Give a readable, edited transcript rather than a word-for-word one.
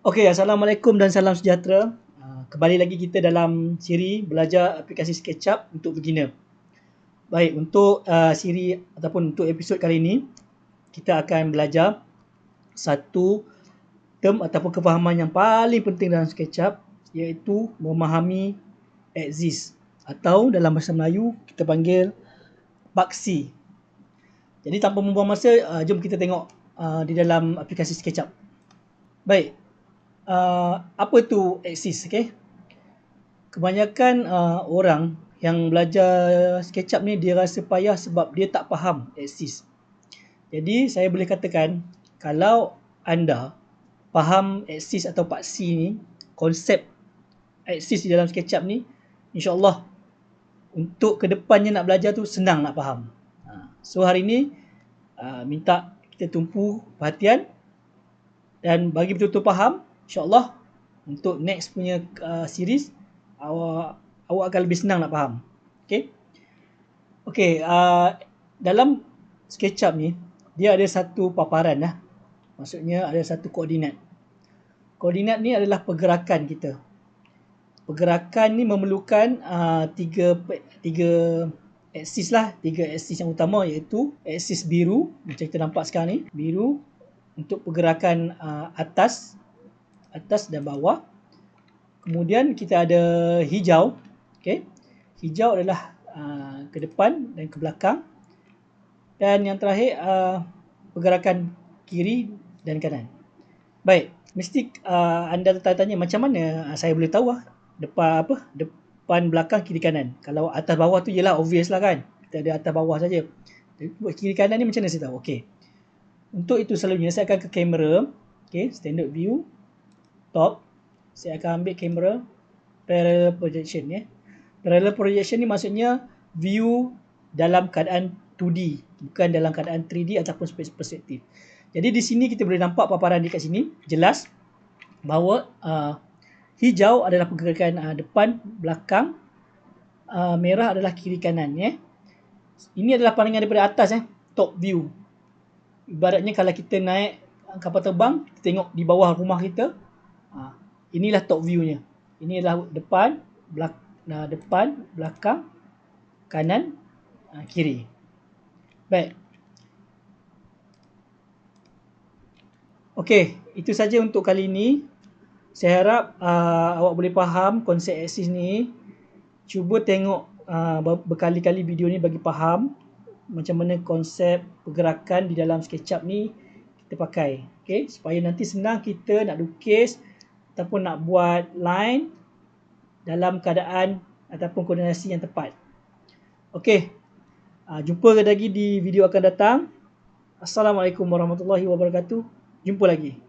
Okey, Assalamualaikum dan salam sejahtera. Kembali lagi kita dalam siri belajar aplikasi SketchUp untuk beginner. Baik, untuk siri ataupun untuk episod kali ini, kita akan belajar satu term ataupun kefahaman yang paling penting dalam SketchUp, iaitu memahami axis atau dalam bahasa Melayu kita panggil paksi. Jadi tanpa membuang masa, jom kita tengok di dalam aplikasi SketchUp. Baik, apa tu axis? Okay? Kebanyakan orang yang belajar SketchUp ni dia rasa payah sebab dia tak faham axis. Jadi saya boleh katakan, kalau anda faham axis atau paksi ni, konsep axis di dalam SketchUp ni, insyaAllah untuk kedepannya nak belajar tu senang nak faham. So hari ni minta kita tumpu perhatian dan bagi betul-betul faham, insyaAllah untuk next punya series awak akan lebih senang nak faham. Okey, dalam SketchUp ni dia ada satu paparan lah. Maksudnya ada satu koordinat. Koordinat ni adalah pergerakan kita. Pergerakan ni memerlukan tiga aksis lah, tiga aksis yang utama, iaitu aksis biru macam kita nampak sekarang ni, biru untuk pergerakan atas dan bawah. Kemudian kita ada hijau. Okey. Hijau adalah ke depan dan ke belakang. Dan yang terakhir pergerakan kiri dan kanan. Baik, mesti anda tertanya macam mana saya boleh tahu depan, belakang, kiri, kanan. Kalau atas bawah tu jelah obvious lah kan. Kita ada atas bawah saja. Buat kiri kanan ni macam mana saya tahu? Okey. Untuk itu selalunya saya akan ke kamera, standard view, top. Saya akan ambil kamera parallel projection ya. Parallel projection ni maksudnya view dalam keadaan 2D, bukan dalam keadaan 3D ataupun space perspektif. Jadi di sini kita boleh nampak paparan dekat sini jelas bahawa hijau adalah pergerakan depan, belakang, merah adalah kiri kanan ya. Ini adalah pandangan daripada atas top view. Ibaratnya kalau kita naik kapal terbang, kita tengok di bawah rumah kita, inilah top view-nya. Ini adalah depan, belakang, kanan, kiri. Baik. Okey, itu saja untuk kali ini. Saya harap awak boleh faham konsep axis ni. Cuba tengok berkali-kali video ni bagi faham macam mana konsep pergerakan di dalam SketchUp ni kita pakai. Supaya nanti senang kita nak lukis ataupun nak buat line dalam keadaan ataupun koordinasi yang tepat. Okey, jumpa lagi di video akan datang. Assalamualaikum warahmatullahi wabarakatuh. Jumpa lagi.